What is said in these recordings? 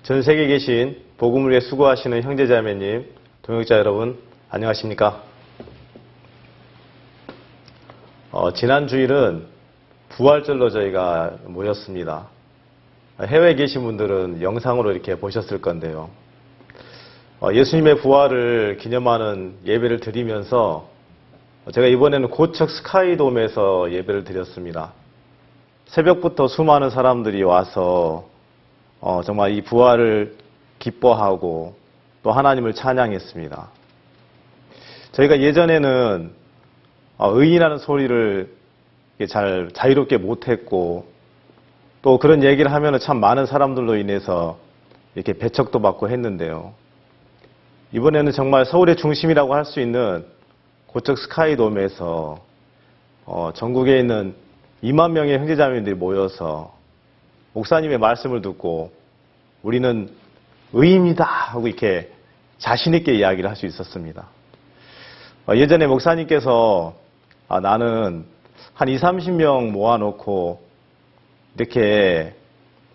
전 세계에 계신 복음을 위해 수고하시는 형제자매님, 동역자 여러분, 안녕하십니까? 지난 주일은 부활절로 저희가 모였습니다. 해외에 계신 분들은 영상으로 이렇게 보셨을 건데요. 예수님의 부활을 기념하는 예배를 드리면서 제가 이번에는 고척 스카이돔에서 예배를 드렸습니다. 새벽부터 수많은 사람들이 와서 정말 이 부활을 기뻐하고 또 하나님을 찬양했습니다. 저희가 예전에는 의인이라는 소리를 잘 자유롭게 못했고 또 그런 얘기를 하면 참 많은 사람들로 인해서 이렇게 배척도 받고 했는데요. 이번에는 정말 서울의 중심이라고 할 수 있는 고척 스카이돔에서 전국에 있는 2만 명의 형제자매들이 모여서 목사님의 말씀을 듣고 우리는 의인이다 하고 이렇게 자신 있게 이야기를 할 수 있었습니다. 예전에 목사님께서 나는 한 20, 30명 모아놓고 이렇게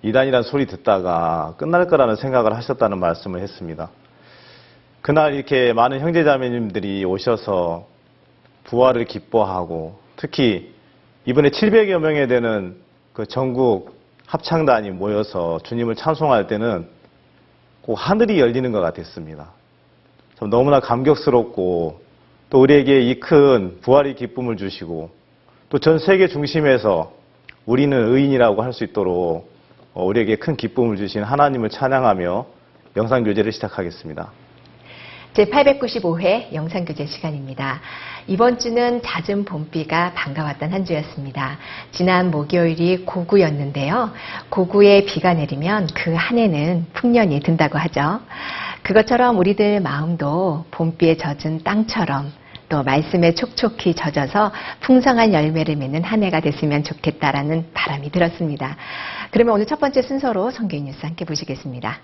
이단이라는 소리 듣다가 끝날 거라는 생각을 하셨다는 말씀을 했습니다. 그날 이렇게 많은 형제자매님들이 오셔서 부활을 기뻐하고 특히 이번에 700여 명에 되는 그 전국 합창단이 모여서 주님을 찬송할 때는 꼭 하늘이 열리는 것 같았습니다. 참 너무나 감격스럽고 또 우리에게 이 큰 부활의 기쁨을 주시고 또 전 세계 중심에서 우리는 의인이라고 할 수 있도록 우리에게 큰 기쁨을 주신 하나님을 찬양하며 영상교제를 시작하겠습니다. 제895회 영상교제 시간입니다. 이번 주는 잦은 봄비가 반가웠던 한 주였습니다. 지난 목요일이 고구였는데요. 고구에 비가 내리면 그 한 해는 풍년이 든다고 하죠. 그것처럼 우리들 마음도 봄비에 젖은 땅처럼 또 말씀에 촉촉히 젖어서 풍성한 열매를 맺는 한 해가 됐으면 좋겠다라는 바람이 들었습니다. 그러면 오늘 첫 번째 순서로 성경 뉴스 함께 보시겠습니다.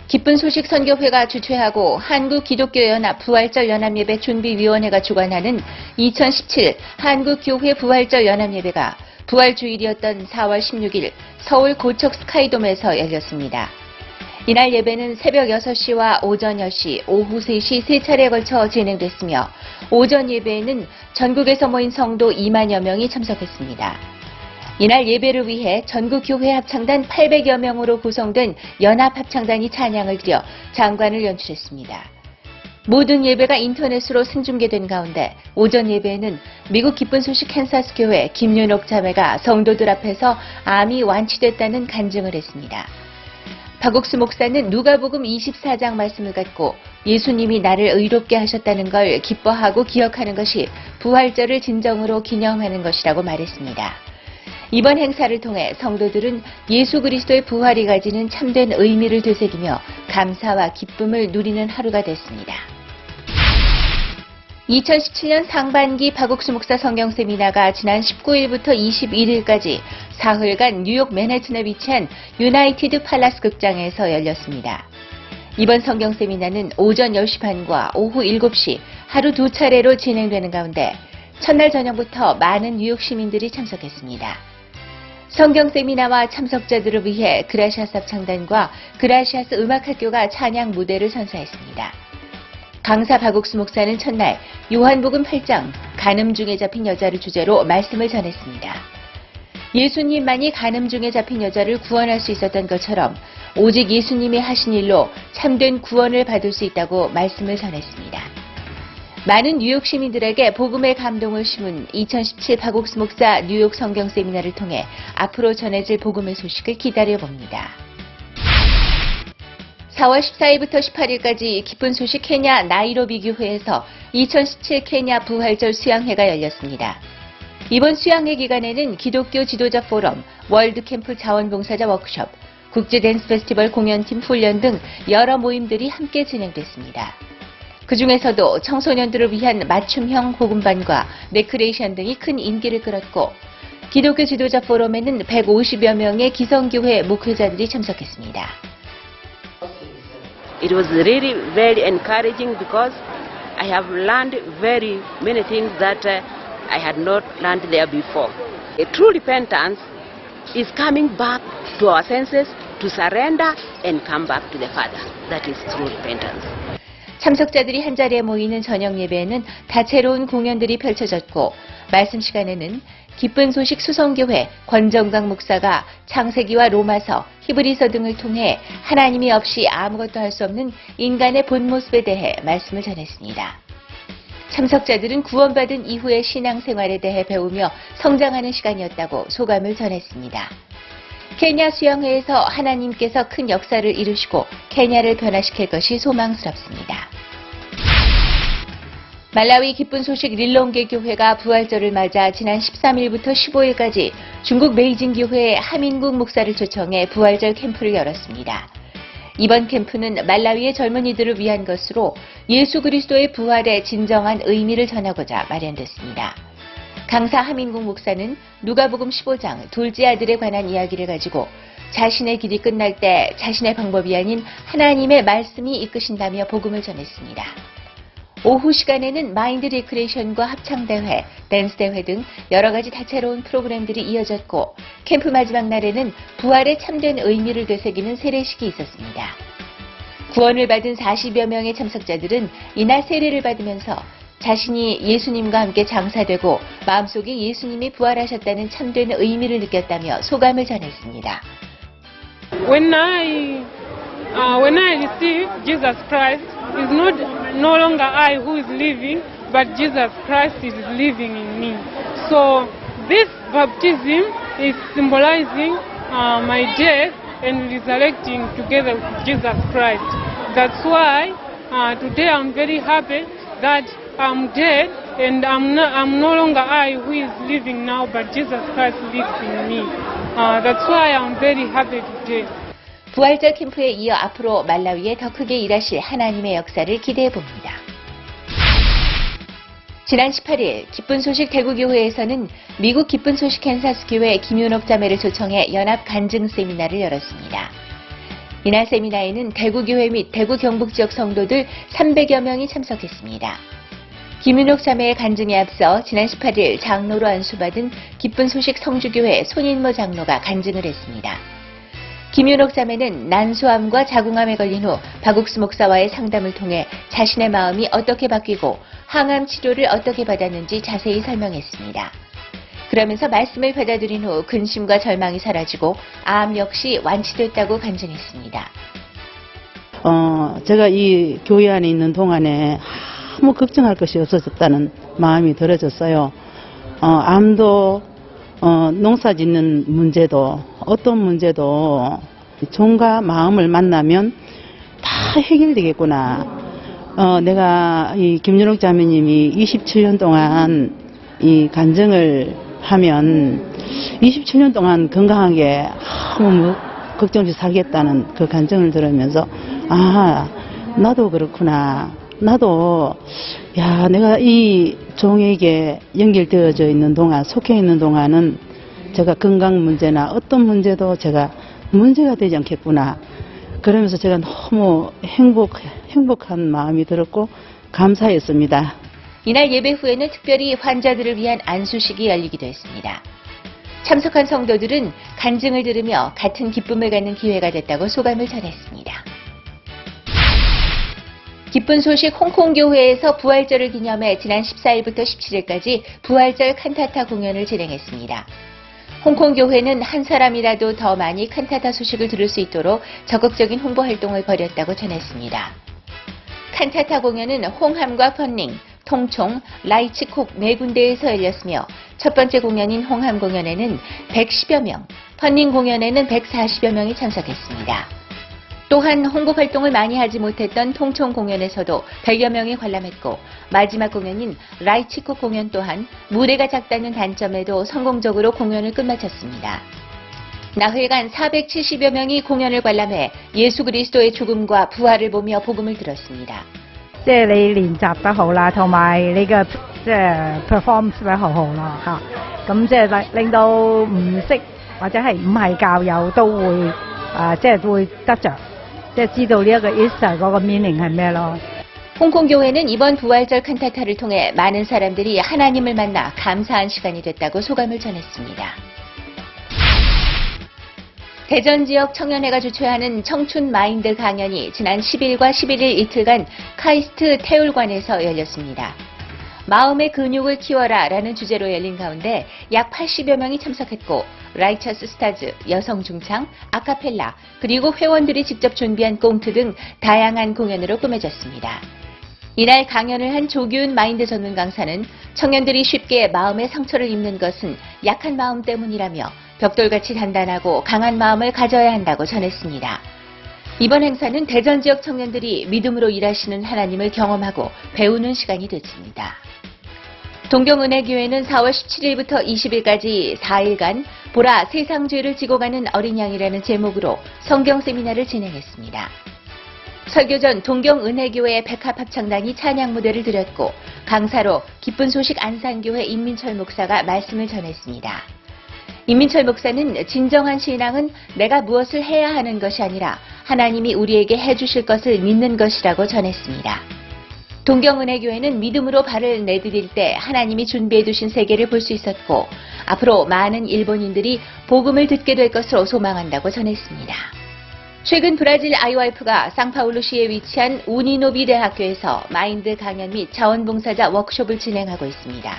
기쁜 소식 선교회가 주최하고 한국기독교연합 부활절 연합예배 준비위원회가 주관하는 2017 한국교회 부활절 연합예배가 부활주일이었던 4월 16일 서울 고척 스카이돔에서 열렸습니다. 이날 예배는 새벽 6시와 오전 10시, 오후 3시 세 차례에 걸쳐 진행됐으며 오전 예배에는 전국에서 모인 성도 2만여 명이 참석했습니다. 이날 예배를 위해 전국교회 합창단 800여 명으로 구성된 연합합창단이 찬양을 드려 장관을 연출했습니다. 모든 예배가 인터넷으로 생중계된 가운데 오전 예배에는 미국 기쁜 소식 캔사스 교회 김윤옥 자매가 성도들 앞에서 암이 완치됐다는 간증을 했습니다. 박옥수 목사는 누가복음 24장 말씀을 갖고 예수님이 나를 의롭게 하셨다는 걸 기뻐하고 기억하는 것이 부활절을 진정으로 기념하는 것이라고 말했습니다. 이번 행사를 통해 성도들은 예수 그리스도의 부활이 가지는 참된 의미를 되새기며 감사와 기쁨을 누리는 하루가 됐습니다. 2017년 상반기 박옥수 목사 성경 세미나가 지난 19일부터 21일까지 사흘간 뉴욕 맨해튼에 위치한 유나이티드 팔라스 극장에서 열렸습니다. 이번 성경 세미나는 오전 10시 반과 오후 7시 하루 두 차례로 진행되는 가운데 첫날 저녁부터 많은 뉴욕 시민들이 참석했습니다. 성경 세미나와 참석자들을 위해 그라시아스 합창단과 그라시아스 음악학교가 찬양 무대를 선사했습니다. 강사 박옥수 목사는 첫날 요한복음 8장 간음 중에 잡힌 여자를 주제로 말씀을 전했습니다. 예수님만이 간음 중에 잡힌 여자를 구원할 수 있었던 것처럼 오직 예수님이 하신 일로 참된 구원을 받을 수 있다고 말씀을 전했습니다. 많은 뉴욕 시민들에게 복음의 감동을 심은 2017 박옥수 목사 뉴욕 성경 세미나를 통해 앞으로 전해질 복음의 소식을 기다려봅니다. 4월 14일부터 18일까지 기쁜 소식 케냐 나이로비 교회에서 2017 케냐 부활절 수양회가 열렸습니다. 이번 수양회 기간에는 기독교 지도자 포럼, 월드캠프 자원봉사자 워크숍, 국제 댄스 페스티벌 공연팀 훈련 등 여러 모임들이 함께 진행됐습니다. 그중에서도 청소년들을 위한 맞춤형 복음반과 레크레이션 등이 큰 인기를 끌었고 기독교 지도자 포럼에는 150여 명의 기성교회 목회자들이 참석했습니다. It was really very encouraging because I have learned very many things that I had not learned there before. A true repentance is coming back to our senses, to surrender and come back to the Father. That is true repentance. 참석자들이 한자리에 모이는 저녁 예배에는 다채로운 공연들이 펼쳐졌고 말씀 시간에는 기쁜 소식 수성교회 권정강 목사가 창세기와 로마서, 히브리서 등을 통해 하나님이 없이 아무것도 할 수 없는 인간의 본 모습에 대해 말씀을 전했습니다. 참석자들은 구원받은 이후의 신앙생활에 대해 배우며 성장하는 시간이었다고 소감을 전했습니다. 케냐 수양회에서 하나님께서 큰 역사를 이루시고 케냐를 변화시킬 것이 소망스럽습니다. 말라위 기쁜 소식 릴롱게 교회가 부활절을 맞아 지난 13일부터 15일까지 중국 베이징 교회의 하민국 목사를 초청해 부활절 캠프를 열었습니다. 이번 캠프는 말라위의 젊은이들을 위한 것으로 예수 그리스도의 부활의 진정한 의미를 전하고자 마련됐습니다. 강사 하민국 목사는 누가복음 15장 둘째 아들에 관한 이야기를 가지고 자신의 길이 끝날 때 자신의 방법이 아닌 하나님의 말씀이 이끄신다며 복음을 전했습니다. 오후 시간에는 마인드 리크레이션과 합창대회, 댄스대회 등 여러 가지 다채로운 프로그램들이 이어졌고 캠프 마지막 날에는 부활의 참된 의미를 되새기는 세례식이 있었습니다. 구원을 받은 40여 명의 참석자들은 이날 세례를 받으면서 자신이 예수님과 함께 장사되고 마음속에 예수님이 부활하셨다는 참된 의미를 느꼈다며 소감을 전했습니다. When I receive Jesus Christ, it's no longer I who is living, but Jesus Christ is living in me. So this baptism is symbolizing my death and resurrecting together with Jesus Christ. That's why today I'm very happy that I'm dead and I'm no longer I who is living now, but Jesus Christ lives in me. That's why I'm very happy today. 부활절 캠프에 이어 앞으로 말라위에 더 크게 일하실 하나님의 역사를 기대해 봅니다. 지난 18일 기쁜 소식 대구교회에서는 미국 기쁜 소식 캔사스 교회 김윤옥 자매를 초청해 연합 간증 세미나를 열었습니다. 이날 세미나에는 대구교회 및 대구 경북 지역 성도들 300여 명이 참석했습니다. 김윤옥 자매의 간증에 앞서 지난 18일 장로로 안수받은 기쁜 소식 성주교회 손인모 장로가 간증을 했습니다. 김윤옥 자매는 난소암과 자궁암에 걸린 후 박욱수 목사와의 상담을 통해 자신의 마음이 어떻게 바뀌고 항암 치료를 어떻게 받았는지 자세히 설명했습니다. 그러면서 말씀을 받아들인 후 근심과 절망이 사라지고 암 역시 완치됐다고 간증했습니다. 제가 이 교회 안에 있는 동안에 아무 걱정할 것이 없어졌다는 마음이 들어졌어요. 암도 농사 짓는 문제도 어떤 문제도 종과 마음을 만나면 다 해결되겠구나. 내가 이 김윤옥 자매님이 27년 동안 이 간증을 하면 27년 동안 건강하게 아무 걱정 없이 살겠다는 그 간증을 들으면서 나도 그렇구나. 나도 내가 이 종에게 연결되어져 있는 동안, 속해 있는 동안은 제가 건강 문제나 어떤 문제도 제가 문제가 되지 않겠구나. 그러면서 제가 너무 행복한 마음이 들었고 감사했습니다. 이날 예배 후에는 특별히 환자들을 위한 안수식이 열리기도 했습니다. 참석한 성도들은 간증을 들으며 같은 기쁨을 갖는 기회가 됐다고 소감을 전했습니다. 기쁜 소식 홍콩교회에서 부활절을 기념해 지난 14일부터 17일까지 부활절 칸타타 공연을 진행했습니다. 홍콩교회는 한 사람이라도 더 많이 칸타타 소식을 들을 수 있도록 적극적인 홍보 활동을 벌였다고 전했습니다. 칸타타 공연은 홍함과 펀닝, 통총, 라이치콕 네 군데에서 열렸으며 첫 번째 공연인 홍함 공연에는 110여 명, 펀닝 공연에는 140여 명이 참석했습니다. 또한 홍보 활동을 많이 하지 못했던 통총 공연에서도 100여 명이 관람했고 마지막 공연인 라이치콕 공연 또한 무대가 작다는 단점에도 성공적으로 공연을 끝마쳤습니다. 나흘간 470여 명이 공연을 관람해 예수 그리스도의 죽음과 부활을 보며 복음을 들었습니다. 即係你練習得好啦，同埋你嘅即係 performance 得好好咯嚇。咁即係令到唔識或者係唔係教友都會即係會得着，即係知道呢一個 Easter 嗰個 meaning 係咩咯。 홍콩 교회는 이번 부활절 칸타타를 통해 많은 사람들이 하나님을 만나 감사한 시간이 됐다고 소감을 전했습니다. 대전 지역 청년회가 주최하는 청춘 마인드 강연이 지난 10일과 11일 이틀간 카이스트 태울관에서 열렸습니다. 마음의 근육을 키워라 라는 주제로 열린 가운데 약 80여 명이 참석했고 라이처스 스타즈, 여성 중창, 아카펠라, 그리고 회원들이 직접 준비한 꽁트 등 다양한 공연으로 꾸며졌습니다. 이날 강연을 한 조규은 마인드 전문 강사는 청년들이 쉽게 마음의 상처를 입는 것은 약한 마음 때문이라며 벽돌같이 단단하고 강한 마음을 가져야 한다고 전했습니다. 이번 행사는 대전 지역 청년들이 믿음으로 일하시는 하나님을 경험하고 배우는 시간이 됐습니다. 동경은혜교회는 4월 17일부터 20일까지 4일간 보라 세상 죄를 지고 가는 어린 양이라는 제목으로 성경 세미나를 진행했습니다. 설교 전 동경은혜교회 백합합창단이 찬양 무대를 드렸고 강사로 기쁜 소식 안산교회 임민철 목사가 말씀을 전했습니다. 임민철 목사는 진정한 신앙은 내가 무엇을 해야 하는 것이 아니라 하나님이 우리에게 해주실 것을 믿는 것이라고 전했습니다. 동경은혜교회는 믿음으로 발을 내디딜 때 하나님이 준비해 두신 세계를 볼 수 있었고 앞으로 많은 일본인들이 복음을 듣게 될 것으로 소망한다고 전했습니다. 최근 브라질 IYF가 상파울루시에 위치한 우니노비 대학교에서 마인드 강연 및 자원봉사자 워크숍을 진행하고 있습니다.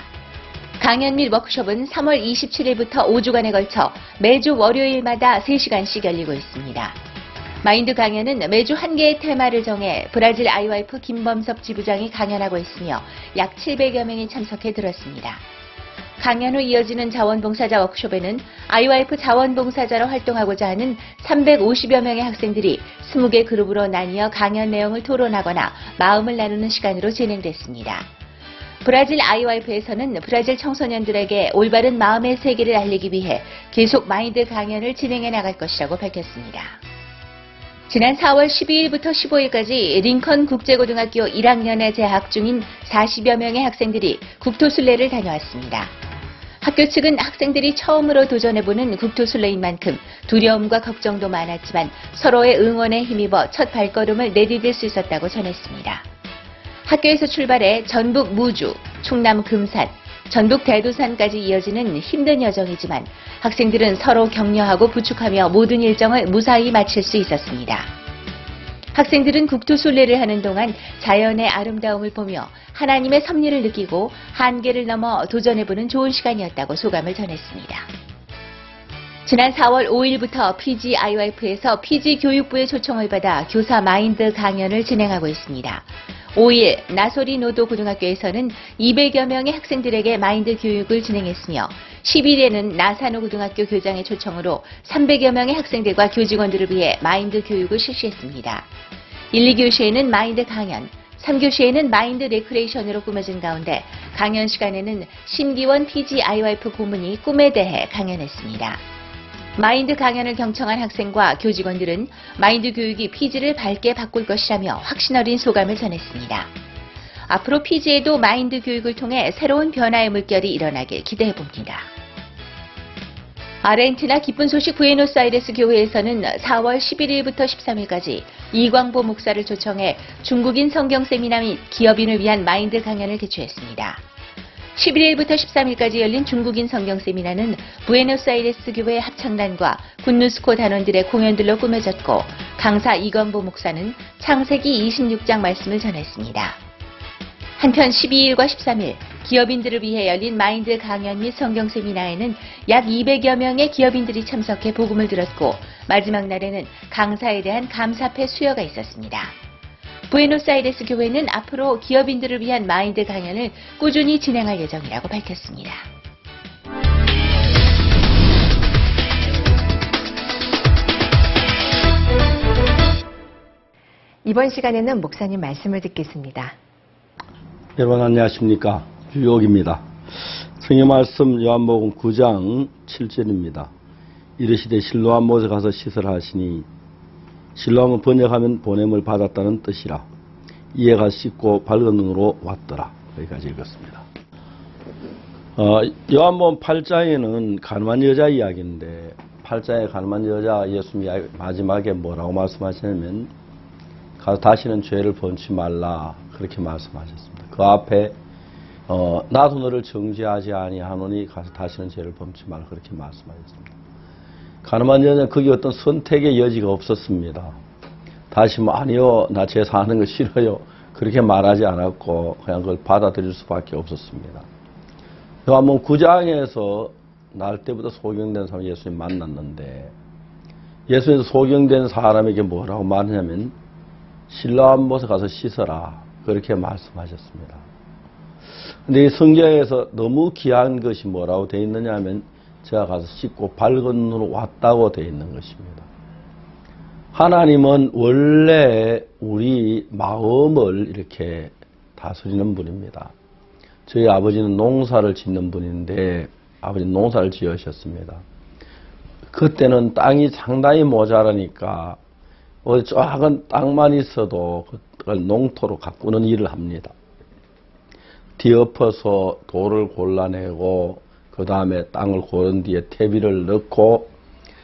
강연 및 워크숍은 3월 27일부터 5주간에 걸쳐 매주 월요일마다 3시간씩 열리고 있습니다. 마인드 강연은 매주 한 개의 테마를 정해 브라질 IYF 김범섭 지부장이 강연하고 있으며 약 700여 명이 참석해 들었습니다. 강연 후 이어지는 자원봉사자 워크숍에는 IYF 자원봉사자로 활동하고자 하는 350여 명의 학생들이 20개 그룹으로 나뉘어 강연 내용을 토론하거나 마음을 나누는 시간으로 진행됐습니다. 브라질 IYF에서는 브라질 청소년들에게 올바른 마음의 세계를 알리기 위해 계속 마인드 강연을 진행해 나갈 것이라고 밝혔습니다. 지난 4월 12일부터 15일까지 링컨 국제고등학교 1학년에 재학 중인 40여 명의 학생들이 국토순례를 다녀왔습니다. 학교 측은 학생들이 처음으로 도전해보는 국토순례인 만큼 두려움과 걱정도 많았지만 서로의 응원에 힘입어 첫 발걸음을 내디딜 수 있었다고 전했습니다. 학교에서 출발해 전북 무주, 충남 금산, 전북 대도산까지 이어지는 힘든 여정이지만 학생들은 서로 격려하고 부축하며 모든 일정을 무사히 마칠 수 있었습니다. 학생들은 국토순례를 하는 동안 자연의 아름다움을 보며 하나님의 섭리를 느끼고 한계를 넘어 도전해보는 좋은 시간이었다고 소감을 전했습니다. 지난 4월 5일부터 PG IYF에서 PG 교육부의 초청을 받아 교사 마인드 강연을 진행하고 있습니다. 5일 나소리 노도 고등학교에서는 200여 명의 학생들에게 마인드 교육을 진행했으며 10일에는 나사노 고등학교 교장의 초청으로 300여 명의 학생들과 교직원들을 위해 마인드 교육을 실시했습니다. 1, 2교시에는 마인드 강연, 3교시에는 마인드 레크레이션으로 꾸며진 가운데 강연 시간에는 심기원 PG IYF 고문이 꿈에 대해 강연했습니다. 마인드 강연을 경청한 학생과 교직원들은 마인드 교육이 PG를 밝게 바꿀 것이라며 확신 어린 소감을 전했습니다. 앞으로 PG에도 마인드 교육을 통해 새로운 변화의 물결이 일어나길 기대해봅니다. 아르헨티나 기쁜 소식 부에노스아이레스 교회에서는 4월 11일부터 13일까지 이광보 목사를 초청해 중국인 성경 세미나 및 기업인을 위한 마인드 강연을 개최했습니다. 11일부터 13일까지 열린 중국인 성경 세미나는 부에노스아이레스 교회 합창단과 군누스코 단원들의 공연들로 꾸며졌고 강사 이광보 목사는 창세기 26장 말씀을 전했습니다. 한편 12일과 13일 기업인들을 위해 열린 마인드 강연 및 성경 세미나에는 약 200여 명의 기업인들이 참석해 복음을 들었고 마지막 날에는 강사에 대한 감사패 수여가 있었습니다. 부에노스아이레스 교회는 앞으로 기업인들을 위한 마인드 강연을 꾸준히 진행할 예정이라고 밝혔습니다. 이번 시간에는 목사님 말씀을 듣겠습니다. 여러분 안녕하십니까? 유옥입니다. 성경 말씀 요한복음 9장 7절입니다. 이르시되 실로암 못에 가서 시설을 하시니 실로암은 번역하면 보냄을 받았다는 뜻이라. 이에 가서 씻고 밝은 눈으로 왔더라. 여기까지 읽었습니다. 요한복음 8장에는 가늠한 여자 이야기인데 8장의 가늠한 여자 예수님이 마지막에 뭐라고 말씀하시냐면 가서 다시는 죄를 범치 말라. 그렇게 말씀하셨습니다. 그 앞에 나도 너를 정죄하지 아니하노니 가서 다시는 죄를 범치 말라 그렇게 말씀하셨습니다. 가늠한 여자는 거기 어떤 선택의 여지가 없었습니다. 다시 뭐 아니요 나 죄 사는 거 싫어요 그렇게 말하지 않았고 그냥 그걸 받아들일 수밖에 없었습니다. 요한복음 9장에서 날 때부터 소경된 사람이 예수님 만났는데 예수님께서 소경된 사람에게 뭐라고 말하냐면 실로암 못에 가서 씻어라 그렇게 말씀하셨습니다. 근데 이 성경에서 너무 귀한 것이 뭐라고 되어 있느냐 하면 제가 가서 씻고 밝은 눈으로 왔다고 되어 있는 것입니다. 하나님은 원래 우리 마음을 이렇게 다스리는 분입니다. 저희 아버지는 농사를 짓는 분인데 아버지는 농사를 지으셨습니다. 그때는 땅이 상당히 모자라니까 작은 땅만 있어도 그걸 농토로 가꾸는 일을 합니다. 뒤엎어서 돌을 골라내고 그 다음에 땅을 고른 뒤에 퇴비를 넣고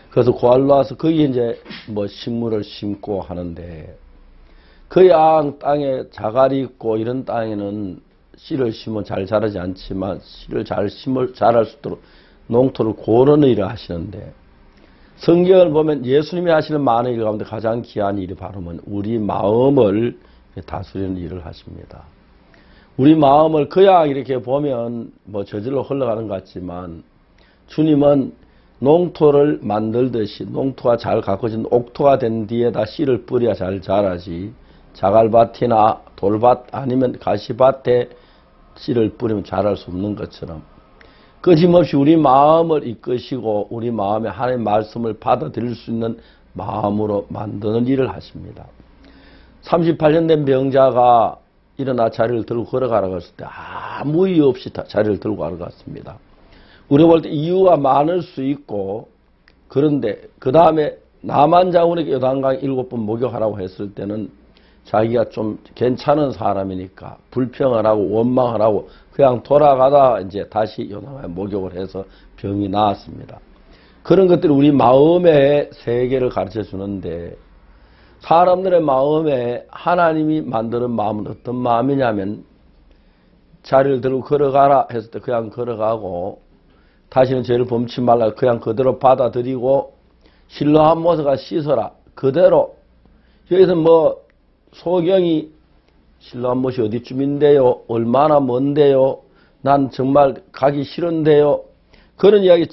그래서 고알로 와서 거기 이제 뭐 식물을 심고 하는데 그 양 땅에 자갈이 있고 이런 땅에는 씨를 심으면 잘 자라지 않지만 씨를 잘 자랄 수 있도록 농토를 고르는 일을 하시는데 성경을 보면 예수님이 하시는 많은 일 가운데 가장 귀한 일이 바로 우리 마음을 다스리는 일을 하십니다. 우리 마음을 그냥 이렇게 보면 뭐 저절로 흘러가는 것 같지만 주님은 농토를 만들듯이 농토가 잘 가꿔진 옥토가 된 뒤에다 씨를 뿌려야 잘 자라지 자갈밭이나 돌밭 아니면 가시밭에 씨를 뿌리면 자랄 수 없는 것처럼 끊임없이 우리 마음을 이끄시고 우리 마음에 하나님의 말씀을 받아들일 수 있는 마음으로 만드는 일을 하십니다. 38년 된 병자가 일어나 자리를 들고 걸어가라고 했을 때 아무 이유 없이 자리를 들고 걸어갔습니다. 우리가 볼 때 이유가 많을 수 있고 그런데 그 다음에 나만 장군에게 요단강 7번 목욕하라고 했을 때는 자기가 좀 괜찮은 사람이니까 불평을 하고 원망을 하고 그냥 돌아가다 이제 다시 요단강에 목욕을 해서 병이 나았습니다. 그런 것들이 우리 마음의 세계를 가르쳐 주는데 사람들의 마음에 하나님이 만드는 마음은 어떤 마음이냐면 자리를 들고 걸어가라 했을 때 그냥 걸어가고 다시는 죄를 범치 말라 그냥 그대로 받아들이고 실로암 못에 가서 씻어라 그대로. 여기서 뭐 소경이 실로암 못이 어디쯤인데요 얼마나 먼데요 난 정말 가기 싫은데요 그런 이야기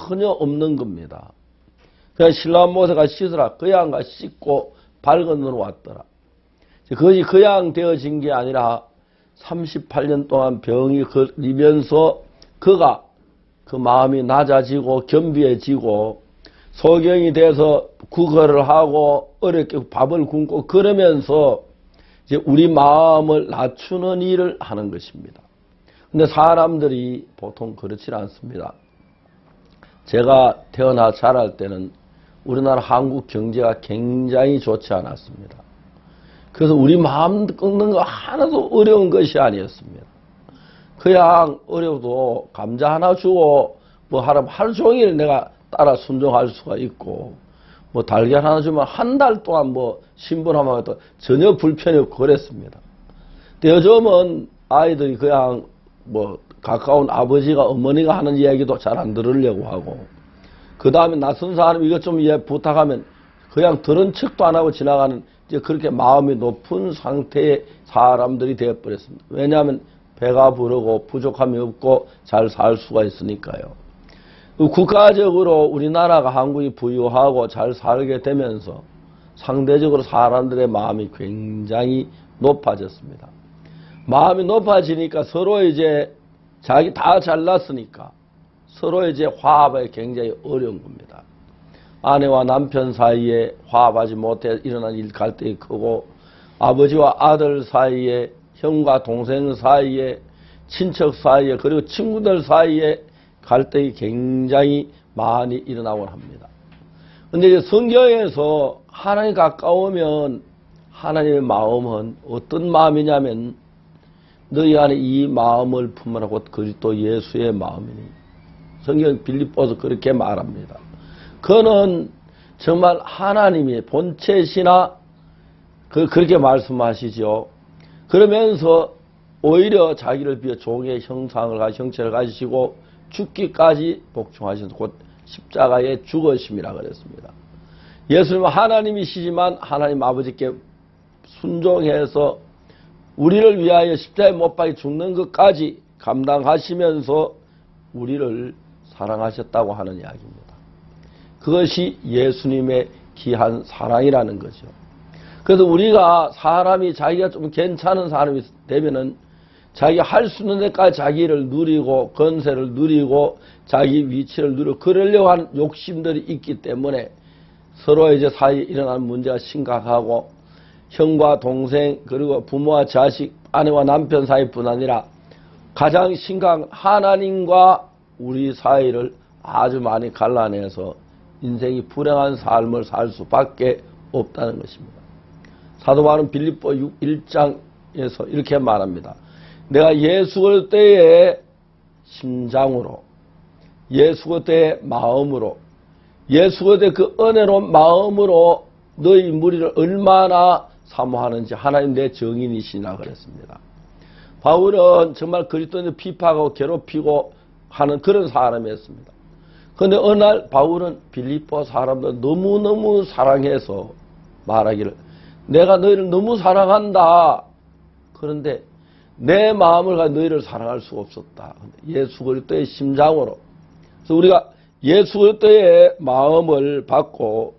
전혀 없는 겁니다. 그냥 실로암 못에 가서 씻어라 그냥 가서 씻고 밝은 눈으로 왔더라. 그것이 그냥 되어진 게 아니라 38년 동안 병이 걸리면서 그가 그 마음이 낮아지고 겸비해지고 소경이 돼서 구걸을 하고 어렵게 밥을 굶고 그러면서 이제 우리 마음을 낮추는 일을 하는 것입니다. 근데 사람들이 보통 그렇지 않습니다. 제가 태어나 자랄 때는 우리나라 한국 경제가 굉장히 좋지 않았습니다. 그래서 우리 마음 꺾는 거 하나도 어려운 것이 아니었습니다. 그냥 어려도 감자 하나 주고 뭐 하루 종일 내가 따라 순종할 수가 있고 뭐 달걀 하나 주면 한 달 동안 뭐 신분하면 전혀 불편이 없고 그랬습니다. 근데 요즘은 아이들이 그냥 뭐 가까운 아버지가 어머니가 하는 이야기도 잘 안 들으려고 하고 그 다음에 낯선 사람 이것 좀 부탁하면 그냥 들은 척도 안 하고 지나가는 이제 그렇게 마음이 높은 상태의 사람들이 되어버렸습니다. 왜냐하면 배가 부르고 부족함이 없고 잘 살 수가 있으니까요. 국가적으로 우리나라가 한국이 부유하고 잘 살게 되면서 상대적으로 사람들의 마음이 굉장히 높아졌습니다. 마음이 높아지니까 서로 이제 자기 다 잘났으니까 서로 이제 화합이 굉장히 어려운 겁니다. 아내와 남편 사이에 화합하지 못해 일어난 일 갈등이 크고 아버지와 아들 사이에 형과 동생 사이에 친척 사이에 그리고 친구들 사이에 갈등이 굉장히 많이 일어나곤 합니다. 그런데 이제 성경에서 하나님 가까우면 하나님의 마음은 어떤 마음이냐면 너희 안에 이 마음을 품으라 곧 그리스도 예수의 마음이니 성경 빌립보서 그렇게 말합니다. 그는 정말 하나님이 본체시나 그렇게 말씀하시죠. 그러면서 오히려 자기를 비해 종의 형체를 가지시고 죽기까지 복종하셔서 곧 십자가의 죽으심이라 그랬습니다. 예수님은 하나님이시지만 하나님 아버지께 순종해서 우리를 위하여 십자가에 못 박혀 죽는 것까지 감당하시면서 우리를 사랑하셨다고 하는 이야기입니다. 그것이 예수님의 귀한 사랑이라는 거죠. 그래서 우리가 사람이 자기가 좀 괜찮은 사람이 되면은 자기가 할 수 있는 데까지 자기를 누리고 건세를 누리고 자기 위치를 누리고 그러려고 하는 욕심들이 있기 때문에 서로 이제 사이에 일어나는 문제가 심각하고 형과 동생 그리고 부모와 자식 아내와 남편 사이뿐 아니라 가장 심각한 하나님과 우리 사이를 아주 많이 갈라내서 인생이 불행한 삶을 살 수밖에 없다는 것입니다. 사도 바울은 빌립보 1장에서 이렇게 말합니다. 내가 예수 그리스도의 심장으로 예수 그리스도의 마음으로 예수 그리스도의 그 은혜로운 마음으로 너희 무리를 얼마나 사모하는지 하나님 내 정인이시나 그랬습니다. 바울은 정말 그리스도인을 비판하고 괴롭히고 하는 그런 사람이었습니다. 그런데 어느 날 바울은 빌립보 사람들 너무너무 사랑해서 말하기를 내가 너희를 너무 사랑한다. 그런데 내 마음을 가지고 너희를 사랑할 수가 없었다. 예수 그리스도의 심장으로. 그래서 우리가 예수 그리스도의 마음을 받고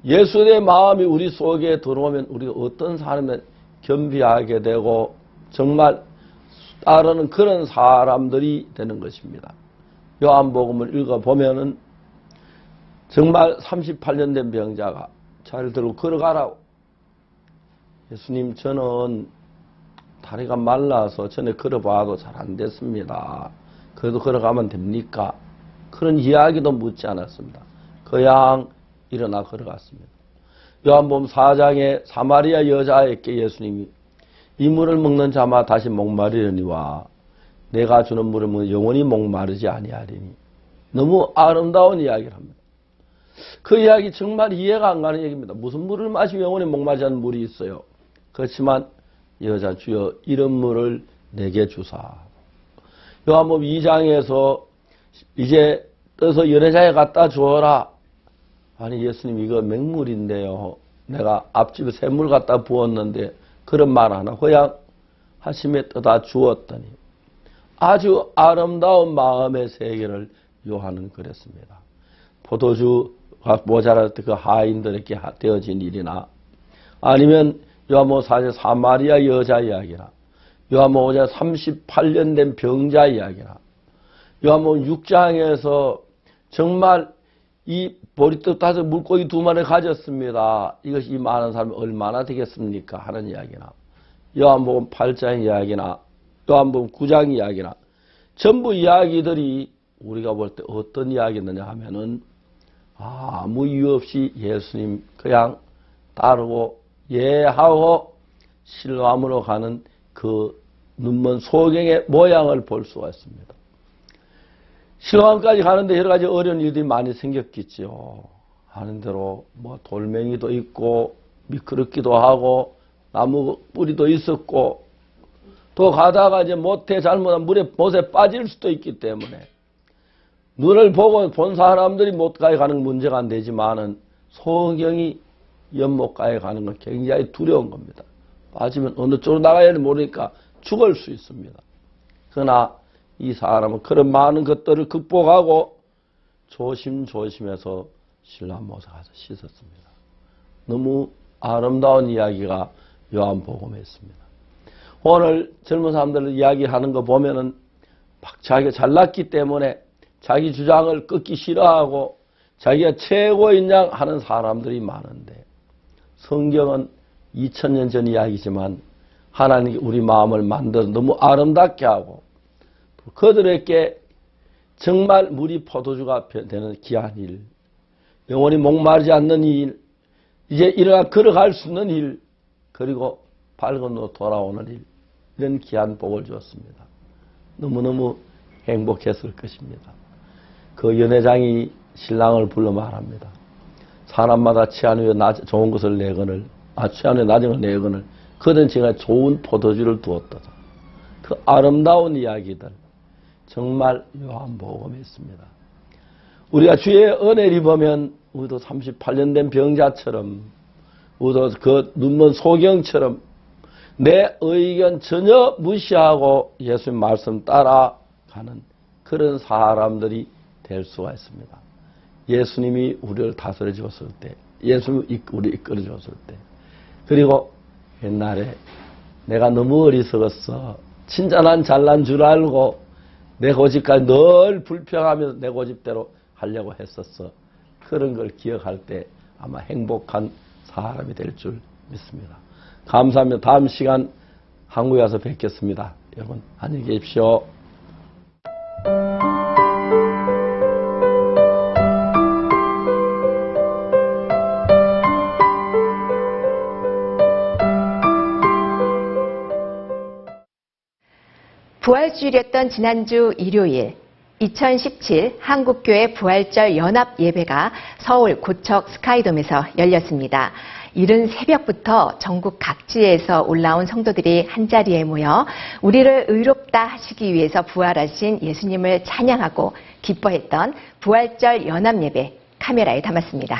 예수의 마음이 우리 속에 들어오면 우리가 어떤 사람은 겸비하게 되고 정말 따르는 그런 사람들이 되는 것입니다. 요한복음을 읽어보면은 정말 38년 된 병자가 자리를 들고 걸어가라고. 예수님, 저는 다리가 말라서 전에 걸어봐도 잘 안 됐습니다. 그래도 걸어가면 됩니까? 그런 이야기도 묻지 않았습니다. 그냥 일어나 걸어갔습니다. 요한복음 4장에 사마리아 여자에게 예수님이 이 물을 먹는 자마 다시 목마르려니와 내가 주는 물을 먹으면 영원히 목마르지 아니하리니. 너무 아름다운 이야기를 합니다. 그 이야기 정말 이해가 안 가는 얘기입니다. 무슨 물을 마시면 영원히 목마르지 않는 물이 있어요. 그렇지만 여자 주여 이런 물을 내게 주사. 요한복음 2장에서 이제 떠서 여자에 갖다 주어라. 아니 예수님 이거 맹물인데요. 내가 앞집에 샘물 갖다 부었는데 그런 말 하나 그냥 하심에 떠다 주었더니 아주 아름다운 마음의 세계를 요한은 그랬습니다. 포도주가 모자랄 때 그 하인들에게 되어진 일이나 아니면 요한복음 4장 사마리아 여자 이야기나 요한복음 5장 38년 된 병자 이야기나 요한복음 6장에서 정말 이 보리떡 5 물고기 2마리 가졌습니다. 이것이 이 많은 사람이 얼마나 되겠습니까? 하는 이야기나 요한복음 8장 이야기나 요한복음 9장 이야기나 전부 이야기들이 우리가 볼 때 어떤 이야기였느냐 하면은 아무 이유 없이 예수님 그냥 따르고 예하고 신뢰함으로 가는 그 눈먼 소경의 모양을 볼 수가 있습니다. 신뢰함까지 가는데 여러 가지 어려운 일들이 많이 생겼겠죠. 하는 대로 뭐 돌멩이도 있고 미끄럽기도 하고 나무 뿌리도 있었고 또 가다가 이제 못해 잘못한 못에 빠질 수도 있기 때문에 눈을 보고 본 사람들이 못가에 가는 문제가 안 되지만은 소경이 연못가에 가는 건 굉장히 두려운 겁니다. 빠지면 어느 쪽으로 나가야 할지 모르니까 죽을 수 있습니다. 그러나 이 사람은 그런 많은 것들을 극복하고 조심조심해서 신라못에 가서 씻었습니다. 너무 아름다운 이야기가 요한복음에 있습니다. 오늘 젊은 사람들 이야기하는 거 보면은 자기가 잘났기 때문에 자기 주장을 끊기 싫어하고 자기가 최고인 양 하는 사람들이 많은데 성경은 2000년 전 이야기지만 하나님이 우리 마음을 만들어 너무 아름답게 하고 그들에게 정말 물이 포도주가 되는 귀한 일, 영원히 목마르지 않는 일, 이제 일어나 걸어갈 수 있는 일, 그리고 밝은 눈으로 돌아오는 일, 이런 귀한 복을 주었습니다. 너무너무 행복했을 것입니다. 그 연회장이 신랑을 불러 말합니다. 사람마다 취한 후에 좋은 것을 내거늘, 취한 후에 낮은 걸 내거늘 그런 제가 좋은 포도주를 두었다. 그 아름다운 이야기들 정말 요한복음에 있습니다. 우리가 주의 은혜를 보면 우리도 38년 된 병자처럼 우리도 그 눈먼 소경처럼 내 의견 전혀 무시하고 예수님 말씀 따라가는 그런 사람들이 될 수가 있습니다. 예수님이 우리를 다스려 주었을 때, 예수님이 우리를 이끌어 주었을 때, 그리고 옛날에 내가 너무 어리석었어. 친절한 잘난 줄 알고 내 고집까지 늘 불평하면서 내 고집대로 하려고 했었어. 그런 걸 기억할 때 아마 행복한 사람이 될 줄 믿습니다. 감사합니다. 다음 시간 한국에 와서 뵙겠습니다. 여러분 안녕히 계십시오. 부활주일이었던 지난주 일요일 2017 한국교회 부활절 연합 예배가 서울 고척 스카이돔에서 열렸습니다. 이른 새벽부터 전국 각지에서 올라온 성도들이 한자리에 모여 우리를 의롭다 하시기 위해서 부활하신 예수님을 찬양하고 기뻐했던 부활절 연합 예배 카메라에 담았습니다.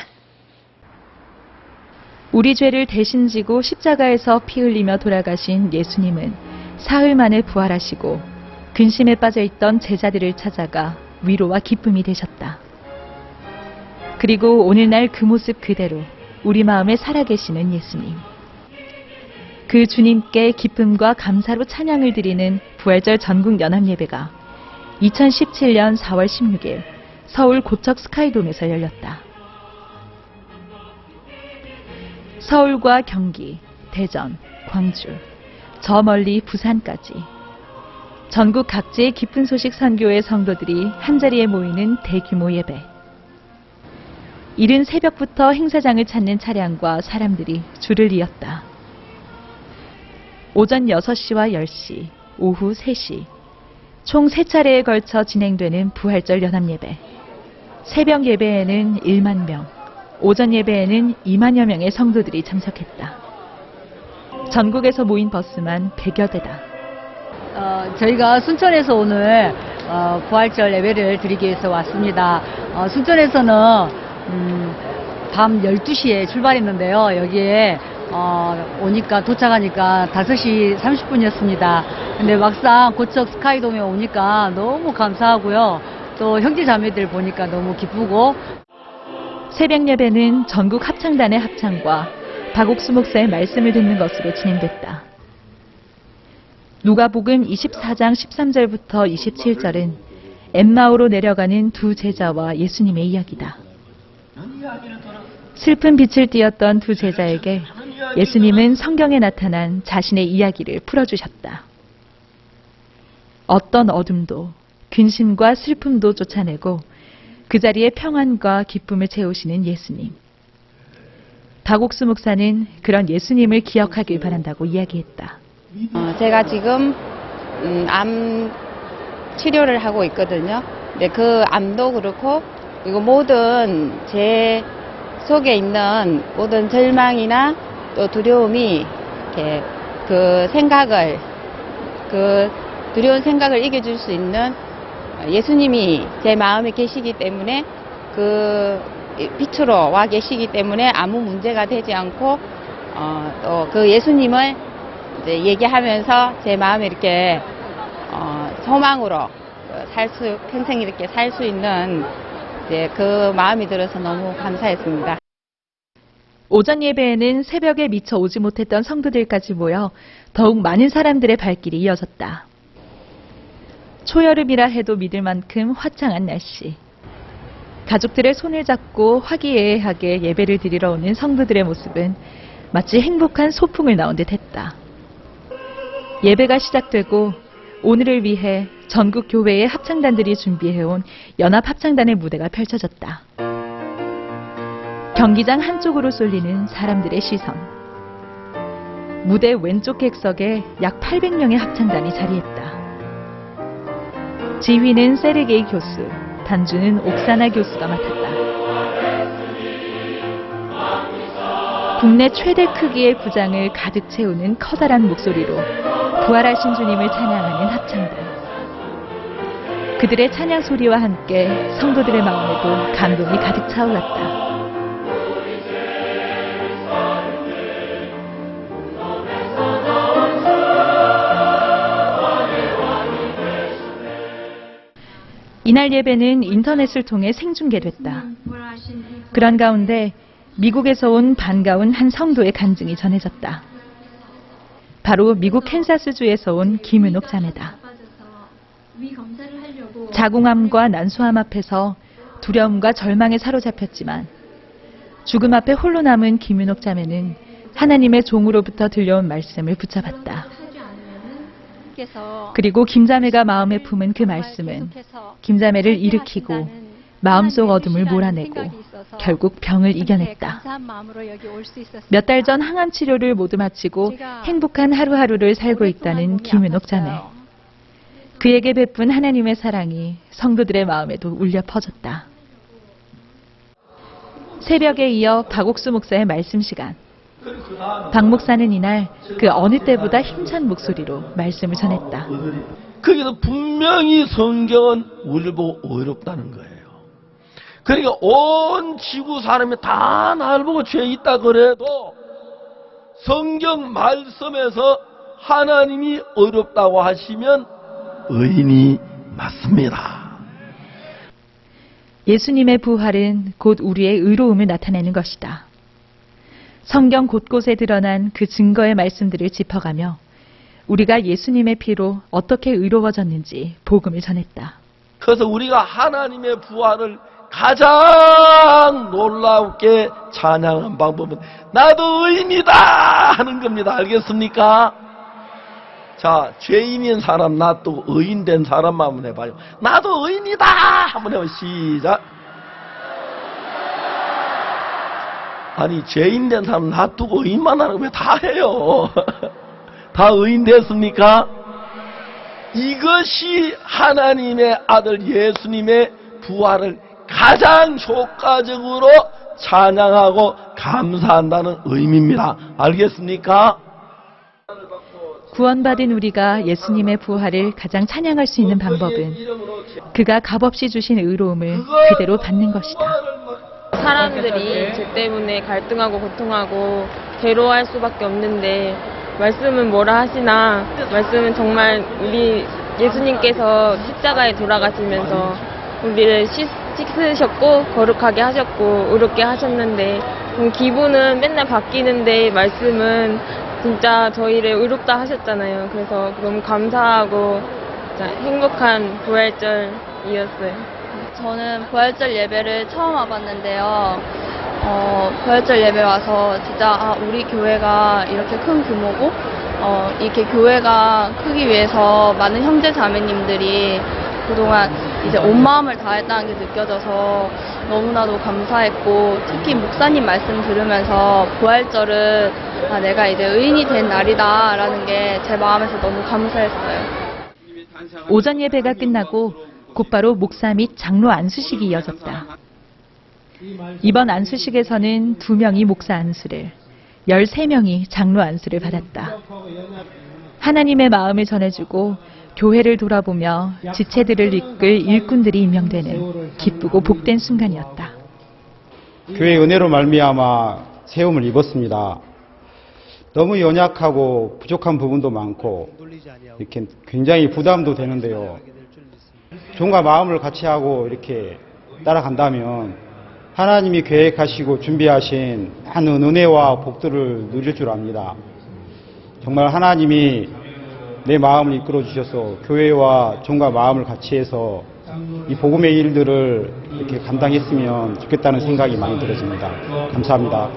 우리 죄를 대신 지고 십자가에서 피 흘리며 돌아가신 예수님은 사흘 만에 부활하시고 근심에 빠져있던 제자들을 찾아가 위로와 기쁨이 되셨다. 그리고 오늘날 그 모습 그대로 우리 마음에 살아계시는 예수님. 그 주님께 기쁨과 감사로 찬양을 드리는 부활절 전국 연합예배가 2017년 4월 16일 서울 고척 스카이돔에서 열렸다. 서울과 경기, 대전, 광주, 저 멀리 부산까지 전국 각지의 기쁜 소식 선교회 성도들이 한자리에 모이는 대규모 예배. 이른 새벽부터 행사장을 찾는 차량과 사람들이 줄을 이었다. 오전 6시와 10시, 오후 3시, 총 3차례에 걸쳐 진행되는 부활절 연합예배. 새벽 예배에는 1만 명, 오전 예배에는 2만여 명의 성도들이 참석했다. 전국에서 모인 버스만 100여 대다. 저희가 순천에서 오늘 부활절 예배를 드리기 위해서 왔습니다. 순천에서는 밤 12시에 출발했는데요. 여기에 도착하니까 5시 30분이었습니다. 근데 막상 고척 스카이돔에 오니까 너무 감사하고요. 또 형제자매들 보니까 너무 기쁘고. 새벽 예배는 전국 합창단의 합창과 박옥수 목사의 말씀을 듣는 것으로 진행됐다. 누가복음 24장 13절부터 27절은 엠마오로 내려가는 두 제자와 예수님의 이야기다. 슬픈 빛을 띠었던 두 제자에게 예수님은 성경에 나타난 자신의 이야기를 풀어주셨다. 어떤 어둠도 근심과 슬픔도 쫓아내고 그 자리에 평안과 기쁨을 채우시는 예수님. 박옥수 목사는 그런 예수님을 기억하길 바란다고 이야기했다. 제가 지금 암 치료를 하고 있거든요. 근데 그 암도 그렇고 그리고 모든 제 속에 있는 모든 절망이나 또 두려움이 이렇게 그 두려운 생각을 이겨줄 수 있는 예수님이 제 마음에 계시기 때문에 그 빛으로 와 계시기 때문에 아무 문제가 되지 않고 또 그 예수님을 이제 얘기하면서 제 마음에 이렇게 소망으로 평생 이렇게 살 수 있는 이제 그 마음이 들어서 너무 감사했습니다. 오전 예배에는 새벽에 미처 오지 못했던 성도들까지 모여 더욱 많은 사람들의 발길이 이어졌다. 초여름이라 해도 믿을 만큼 화창한 날씨. 가족들의 손을 잡고 화기애애하게 예배를 드리러 오는 성도들의 모습은 마치 행복한 소풍을 나온 듯 했다. 예배가 시작되고 오늘을 위해 전국 교회의 합창단들이 준비해온 연합합창단의 무대가 펼쳐졌다. 경기장 한쪽으로 쏠리는 사람들의 시선. 무대 왼쪽 객석에 약 800명의 합창단이 자리했다. 지휘는 세르게이 교수, 반주는 옥사나 교수가 맡았다. 국내 최대 크기의 구장을 가득 채우는 커다란 목소리로 부활하신 주님을 찬양하는 합창단. 그들의 찬양 소리와 함께 성도들의 마음에도 감동이 가득 차올랐다. 이날 예배는 인터넷을 통해 생중계됐다. 그런 가운데 미국에서 온 반가운 한 성도의 간증이 전해졌다. 바로 미국 캔사스주에서 온 김은옥 자매다. 자궁암과 난소암 앞에서 두려움과 절망에 사로잡혔지만 죽음 앞에 홀로 남은 김은옥 자매는 하나님의 종으로부터 들려온 말씀을 붙잡았다. 그리고 김자매가 마음에 품은 그 말씀은 김자매를 일으키고 마음속 어둠을 몰아내고 결국 병을 이겨냈다. 몇 달 전 항암 치료를 모두 마치고 행복한 하루하루를 살고 있다는 김은옥 자매. 그에게 베푼 하나님의 사랑이 성도들의 마음에도 울려 퍼졌다. 새벽에 이어 박옥수 목사의 말씀 시간. 박 목사는 이날 그 어느 때보다 힘찬 목소리로 말씀을 전했다. 거기서 분명히 성경은 우리를 보고 어렵다는 거예요. 그러니까 온 지구 사람이 다 나를 보고 죄 있다 그래도 성경 말씀에서 하나님이 어렵다고 하시면 의인이 맞습니다. 예수님의 부활은 곧 우리의 의로움을 나타내는 것이다. 성경 곳곳에 드러난 그 증거의 말씀들을 짚어가며 우리가 예수님의 피로 어떻게 의로워졌는지 복음을 전했다. 그래서 우리가 하나님의 부활을 가장 놀랍게 찬양하는 방법은 나도 의인이다 하는 겁니다. 알겠습니까? 자, 죄인인 사람 놔두고 의인된 사람만 한번 해봐요. 나도 의인이다 한번 해봐요. 시작. 아니, 죄인된 사람 놔두고 의인만 하는 거 왜 다 해요? 다 의인 됐습니까? 이것이 하나님의 아들 예수님의 부활을 가장 효과적으로 찬양하고 감사한다는 의미입니다. 알겠습니까? 구원받은 우리가 예수님의 부활을 가장 찬양할 수 있는 방법은 그가 값없이 주신 의로움을 그대로 받는 것이다. 사람들이 죄 때문에 갈등하고 고통하고 괴로워할 수밖에 없는데 말씀은 뭐라 하시나, 말씀은 정말 우리 예수님께서 십자가에 돌아가시면서 우리를 씻으셨고 거룩하게 하셨고 의롭게 하셨는데 기분은 맨날 바뀌는데 말씀은 진짜 저희를 의롭다 하셨잖아요. 그래서 너무 감사하고 진짜 행복한 부활절이었어요. 저는 부활절 예배를 처음 와봤는데요. 부활절 예배 와서 진짜 우리 교회가 이렇게 큰 규모고 이렇게 교회가 크기 위해서 많은 형제 자매님들이 그동안 이제 온 마음을 다했다는 게 느껴져서 너무나도 감사했고, 특히 목사님 말씀 들으면서 부활절은 내가 이제 의인이 된 날이다 라는 게 제 마음에서 너무 감사했어요. 오전 예배가 끝나고 곧바로 목사 및 장로 안수식이 이어졌다. 이번 안수식에서는 2명이 목사 안수를, 13명이 장로 안수를 받았다. 하나님의 마음을 전해주고 교회를 돌아보며 지체들을 이끌 일꾼들이 임명되는 기쁘고 복된 순간이었다. 교회의 은혜로 말미암아 세움을 입었습니다. 너무 연약하고 부족한 부분도 많고 이렇게 굉장히 부담도 되는데요. 종과 마음을 같이 하고 이렇게 따라간다면 하나님이 계획하시고 준비하신 많은 은혜와 복들을 누릴 줄 압니다. 정말 하나님이 내 마음을 이끌어 주셔서 교회와 종과 마음을 같이 해서 이 복음의 일들을 이렇게 감당했으면 좋겠다는 생각이 많이 들어집니다. 감사합니다.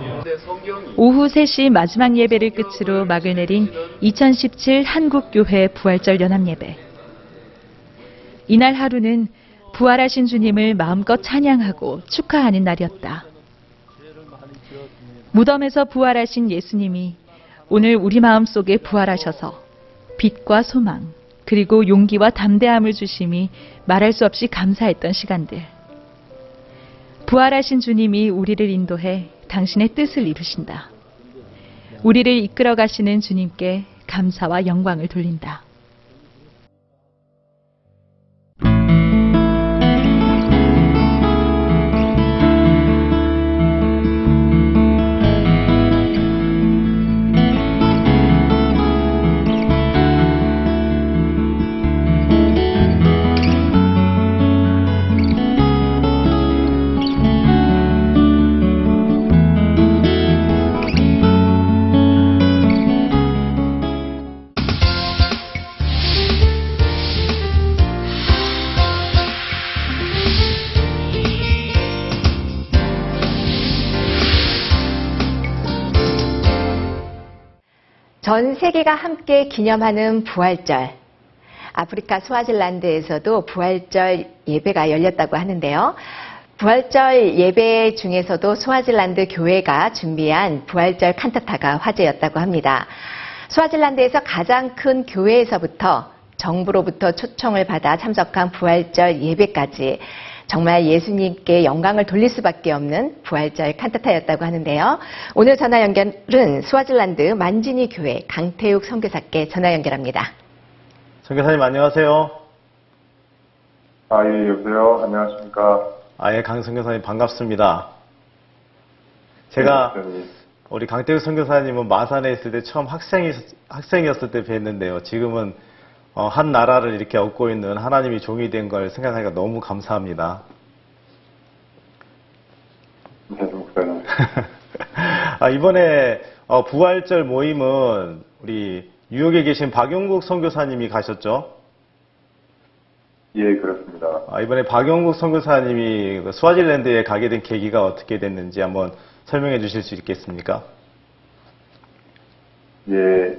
오후 3시 마지막 예배를 끝으로 막을 내린 2017 한국교회 부활절 연합예배. 이날 하루는 부활하신 주님을 마음껏 찬양하고 축하하는 날이었다. 무덤에서 부활하신 예수님이 오늘 우리 마음속에 부활하셔서 빛과 소망, 그리고 용기와 담대함을 주심이 말할 수 없이 감사했던 시간들. 부활하신 주님이 우리를 인도해 당신의 뜻을 이루신다. 우리를 이끌어 가시는 주님께 감사와 영광을 돌린다. 전 세계가 함께 기념하는 부활절. 아프리카 스와질란드에서도 부활절 예배가 열렸다고 하는데요. 부활절 예배 중에서도 스와질란드 교회가 준비한 부활절 칸타타가 화제였다고 합니다. 스와질란드에서 가장 큰 교회에서부터 정부로부터 초청을 받아 참석한 부활절 예배까지 정말 예수님께 영광을 돌릴 수밖에 없는 부활절 칸타타였다고 하는데요. 오늘 전화 연결은 스와질란드 만지니 교회 강태욱 선교사께 전화 연결합니다. 선교사님 안녕하세요. 예, 여보세요. 안녕하십니까. 예, 강 선교사님 반갑습니다. 제가 우리 강태욱 선교사님은 마산에 있을 때 처음 학생이었을 때 뵀는데요. 지금은 한 나라를 이렇게 얻고 있는 하나님이 종이 된 걸 생각하니까 너무 감사합니다. 네, 목사님. 이번에 부활절 모임은 우리 뉴욕에 계신 박용국 선교사님이 가셨죠? 예, 그렇습니다. 이번에 박용국 선교사님이 스와질랜드에 가게 된 계기가 어떻게 됐는지 한번 설명해 주실 수 있겠습니까? 예,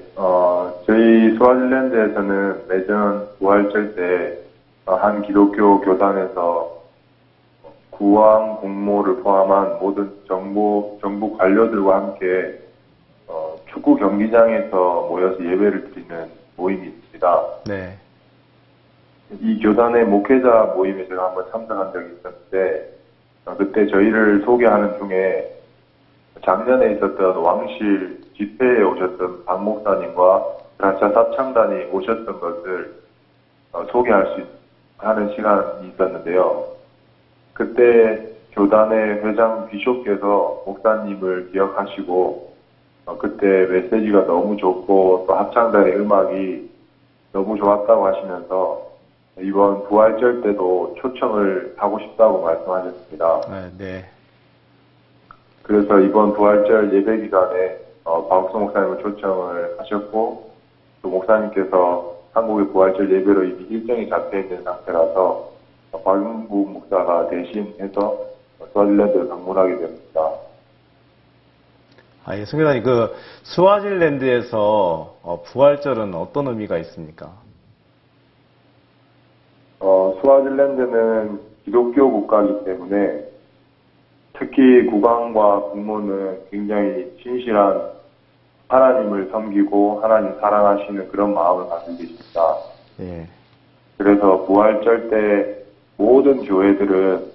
저희 스와질랜드에서는 매년 부활절 때 한 기독교 교단에서 구황 공모를 포함한 모든 정부 관료들과 함께 축구 경기장에서 모여서 예배를 드리는 모임이 있습니다. 네. 이 교단의 목회자 모임에 제가 한번 참석한 적이 있었는데 그때 저희를 소개하는 중에 작년에 있었던 왕실 집회에 오셨던 박 목사님과 브라차 사창단이 오셨던 것을 소개할 수 하는 시간이 있었는데요. 그때 교단의 회장 비숍께서 목사님을 기억하시고 그때 메시지가 너무 좋고 또 합창단의 음악이 너무 좋았다고 하시면서 이번 부활절 때도 초청을 하고 싶다고 말씀하셨습니다. 네. 그래서 이번 부활절 예배 기간에 박옥수 목사님을 초청을 하셨고 또 목사님께서 한국의 부활절 예배로 이미 일정이 잡혀 있는 상태라서 박용국 목사가 대신해서 스와질랜드를 방문하게 됩니다. 예, 선교사님, 스와질랜드에서 부활절은 어떤 의미가 있습니까? 스와질랜드는 기독교 국가이기 때문에 특히 국왕과 국모는 굉장히 신실한 하나님을 섬기고 하나님 사랑하시는 그런 마음을 가지고 계십니다. 예. 그래서 부활절 때 모든 교회들은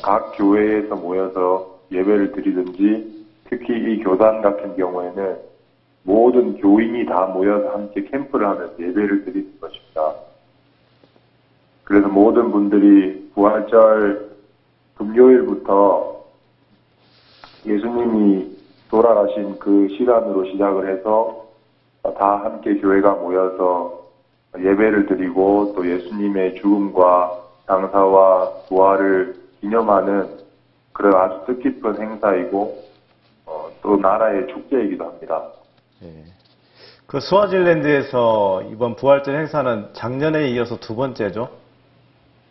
각 교회에서 모여서 예배를 드리든지 특히 이 교단 같은 경우에는 모든 교인이 다 모여서 함께 캠프를 하면서 예배를 드리는 것입니다. 그래서 모든 분들이 부활절 금요일부터 예수님이 돌아가신 그 시간으로 시작을 해서 다 함께 교회가 모여서 예배를 드리고 또 예수님의 죽음과 장사와 부활을 기념하는 그런 아주 뜻깊은 행사이고 또 나라의 축제이기도 합니다. 예. 스와질랜드에서 이번 부활절 행사는 작년에 이어서 두 번째죠?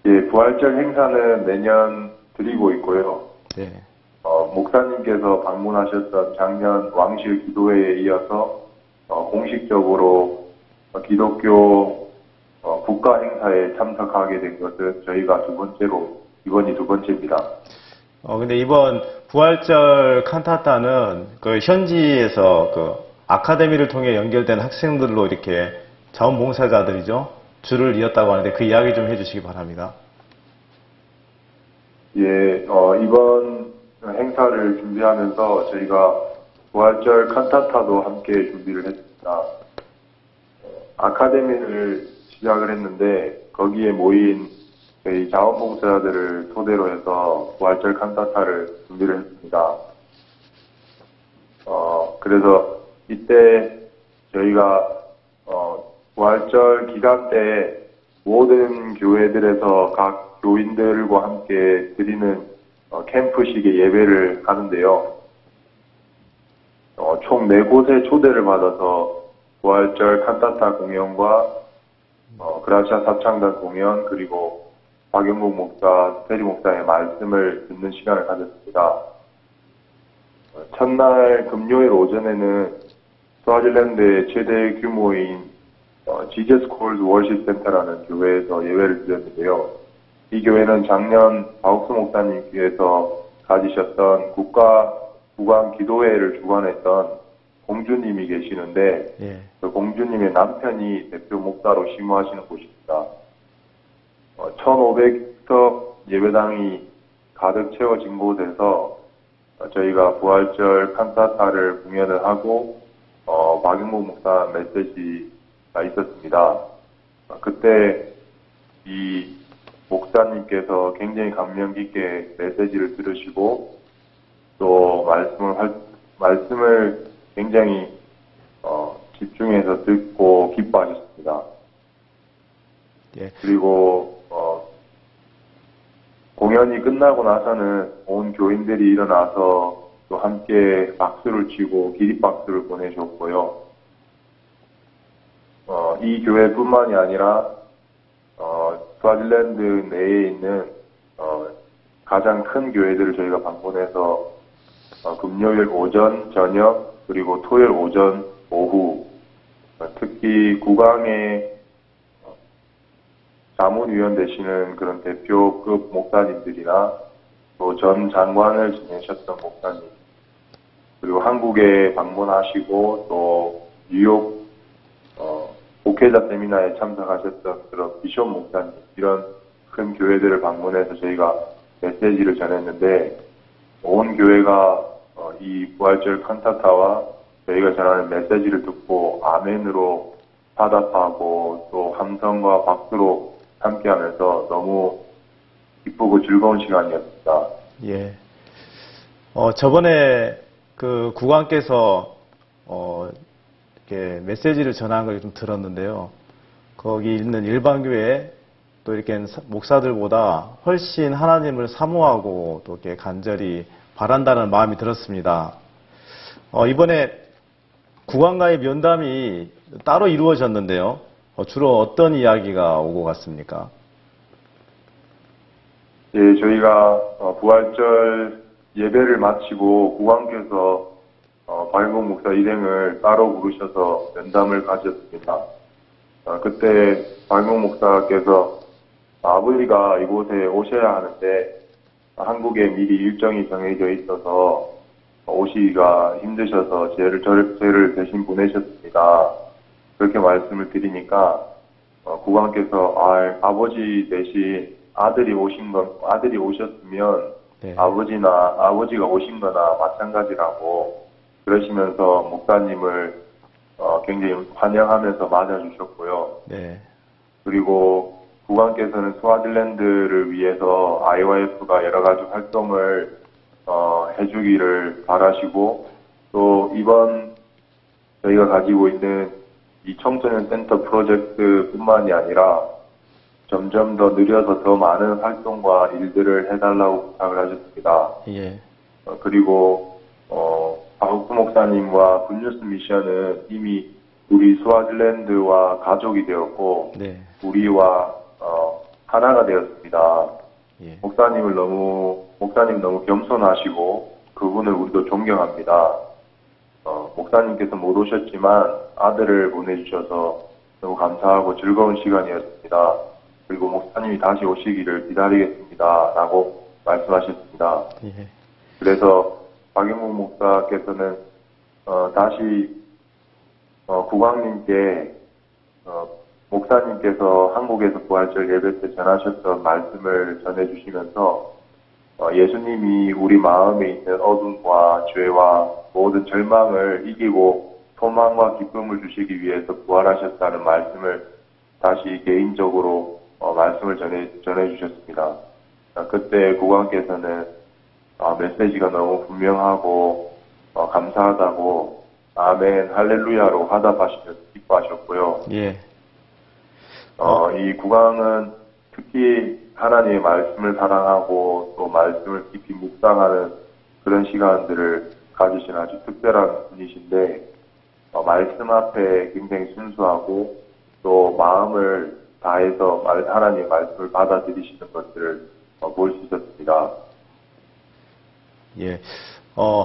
예, 부활절 행사는 매년 드리고 있고요. 네. 목사님께서 방문하셨던 작년 왕실 기도회에 이어서 공식적으로 기독교 국가 행사에 참석하게 된 것은 저희가 이번이 두 번째입니다. 근데 이번 부활절 칸타타는 현지에서 아카데미를 통해 연결된 학생들로 이렇게 자원봉사자들이죠. 줄을 이었다고 하는데 그 이야기 좀 해주시기 바랍니다. 예, 이번 행사를 준비하면서 저희가 부활절 칸타타도 함께 준비를 했습니다. 아카데미를 시작을 했는데 거기에 모인 저희 자원봉사자들을 토대로 해서 부활절 칸타타를 준비를 했습니다. 그래서 이때 저희가 부활절 기간 때 모든 교회들에서 각 교인들과 함께 드리는 캠프식의 예배를 하는데요. 총 4곳의 초대를 받아서 부활절 칸타타 공연과 그라시아 사창단 공연 그리고 박영국 목사, 테리 목사의 말씀을 듣는 시간을 가졌습니다. 첫날 금요일 오전에는 스와질랜드의 최대 규모인 지저스 콜드 월십 센터라는 교회에서 예배를 드렸는데요. 이 교회는 작년 바욱스 목사님께서 가지셨던 국방 기도회를 주관했던 공주님이 계시는데 그 공주님의 남편이 대표 목사로 심호하시는 곳입니다. 1500석 예배당이 가득 채워진 곳에서 저희가 부활절 칸타타를 공연을 하고 박영국 목사 메시지가 있었습니다. 그때 이 목사님께서 굉장히 감명 깊게 메시지를 들으시고 또 말씀을 굉장히 집중해서 듣고 기뻐하셨습니다. 그리고 공연이 끝나고 나서는 온 교인들이 일어나서 또 함께 박수를 치고 기립박수를 보내줬고요. 이 교회뿐만이 아니라 스와질랜드 내에 있는 가장 큰 교회들을 저희가 방문해서 금요일 오전, 저녁, 그리고 토요일 오전, 오후 특히 국왕의 자문위원 되시는 그런 대표급 목사님들이나 또 전 장관을 지내셨던 목사님 그리고 한국에 방문하시고 또 뉴욕 목회자 세미나에 참석하셨던 그런 비숍 목사님 이런 큰 교회들을 방문해서 저희가 메시지를 전했는데 온 교회가 이 부활절 칸타타와 저희가 전하는 메시지를 듣고 아멘으로 화답하고 또 함성과 박수로 함께하면서 너무 기쁘고 즐거운 시간이었습니다. 예. 저번에 그 국왕께서 이렇게 메시지를 전한 걸 좀 들었는데요. 거기 있는 일반교회 또 이렇게 목사들보다 훨씬 하나님을 사모하고 또 이렇게 간절히 바란다는 마음이 들었습니다. 이번에 국왕과의 면담이 따로 이루어졌는데요. 주로 어떤 이야기가 오고 갔습니까? 예, 저희가 부활절 예배를 마치고 국왕께서 박영국 목사 일행을 따로 부르셔서 면담을 가졌습니다. 그때 박영국 목사께서 아버지가 이곳에 오셔야 하는데 한국에 미리 일정이 정해져 있어서 오시기가 힘드셔서 저를 대신 보내셨습니다. 그렇게 말씀을 드리니까 국왕께서 아버지 대신 아들이 오셨으면 아버지가 오신 거나 마찬가지라고 그러시면서 목사님을 굉장히 환영하면서 맞아주셨고요. 그리고 국왕께서는 스와질랜드를 위해서 IYF가 여러 가지 활동을 해주기를 바라시고 또 이번 저희가 가지고 있는 이 청소년 센터 프로젝트뿐만이 아니라 점점 더 느려서 더 많은 활동과 일들을 해달라고 부탁을 하셨습니다. 그리고 바우크 목사님과 굿뉴스 미션은 이미 우리 스와질랜드와 가족이 되었고 우리와 하나가 되었습니다. 목사님 너무 겸손하시고 그분을 우리도 존경합니다. 목사님께서 못 오셨지만 아들을 보내주셔서 너무 감사하고 즐거운 시간이었습니다. 그리고 목사님이 다시 오시기를 기다리겠습니다. 라고 말씀하셨습니다. 그래서 박영국 목사께서는 다시 국왕님께 목사님께서 한국에서 부활절 예배 때 전하셨던 말씀을 전해주시면서 예수님이 우리 마음에 있는 어둠과 죄와 모든 절망을 이기고 소망과 기쁨을 주시기 위해서 부활하셨다는 말씀을 다시 개인적으로 말씀을 전해주셨습니다. 그때 국왕께서는 메시지가 너무 분명하고 감사하다고 아멘 할렐루야로 화답하시면서 기뻐하셨고요. 예. 이 국왕은 특히 하나님의 말씀을 사랑하고 또 말씀을 깊이 묵상하는 그런 시간들을 가지신 아주 특별한 분이신데 말씀 앞에 굉장히 순수하고 또 마음을 다해서 하나님의 말씀을 받아들이시는 것들을 볼 수 있었습니다. 예.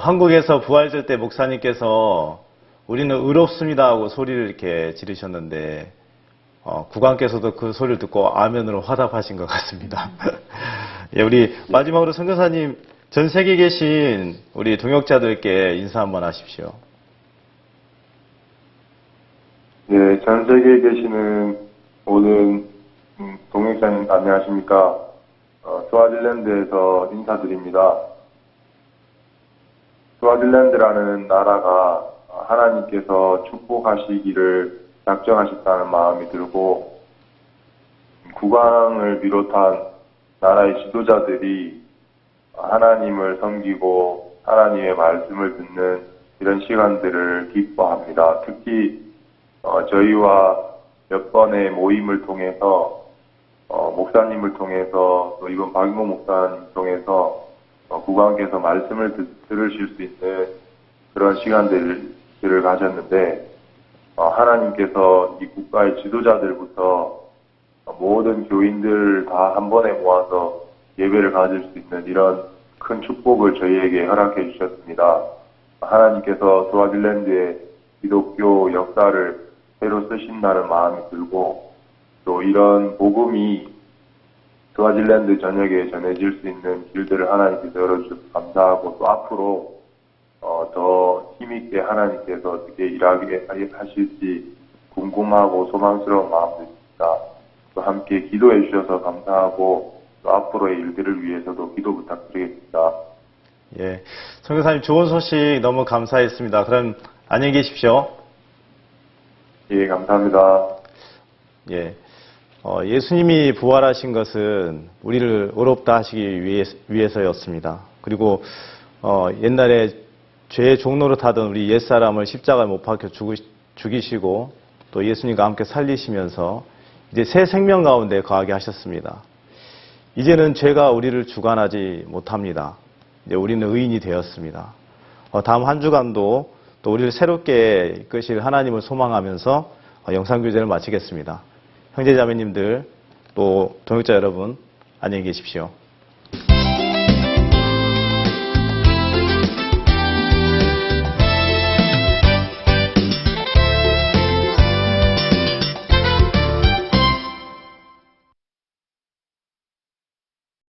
한국에서 부활절 때 목사님께서 우리는 의롭습니다 하고 소리를 이렇게 지르셨는데 국왕께서도 그 소리를 듣고 아멘으로 화답하신 것 같습니다. 예, 우리 마지막으로 선교사님 전 세계에 계신 우리 동역자들께 인사 한번 하십시오. 네, 전 세계에 계시는 모든 동역자님 안녕하십니까? 스와질랜드에서 인사드립니다. 스와질랜드라는 나라가 하나님께서 축복하시기를 작정하셨다는 마음이 들고 국왕을 비롯한 나라의 지도자들이 하나님을 섬기고 하나님의 말씀을 듣는 이런 시간들을 기뻐합니다. 특히 저희와 몇 번의 모임을 통해서 목사님을 통해서 또 이번 박인모 목사님 통해서 국왕께서 말씀을 들으실 수 있는 그런 시간들을 가졌는데 하나님께서 이 국가의 지도자들부터 모든 교인들 다 한 번에 모아서 예배를 가질 수 있는 이런 큰 축복을 저희에게 허락해 주셨습니다. 하나님께서 스와질랜드의 기독교 역사를 새로 쓰신다는 마음이 들고 또 이런 복음이 스와질랜드 전역에 전해질 수 있는 길들을 하나님께서 열어주셔서 감사하고 또 앞으로 더 힘있게 하나님께서 어떻게 일하게 하실지 궁금하고 소망스러운 마음도 있습니다. 또 함께 기도해 주셔서 감사하고 또 앞으로의 일들을 위해서도 기도 부탁드리겠습니다. 예, 선교사님 좋은 소식 너무 감사했습니다. 그럼 안녕히 계십시오. 예, 감사합니다. 예, 예수님이 부활하신 것은 우리를 의롭다 하시기 위해서였습니다. 그리고 옛날에 죄의 종로로 타던 우리 옛사람을 십자가에 못 박혀 죽이시고 또 예수님과 함께 살리시면서 이제 새 생명 가운데 거하게 하셨습니다. 이제는 죄가 우리를 주관하지 못합니다. 이제 우리는 의인이 되었습니다. 다음 한 주간도 또 우리를 새롭게 이끄실 하나님을 소망하면서 영상교제를 마치겠습니다. 형제자매님들 또 동역자 여러분 안녕히 계십시오.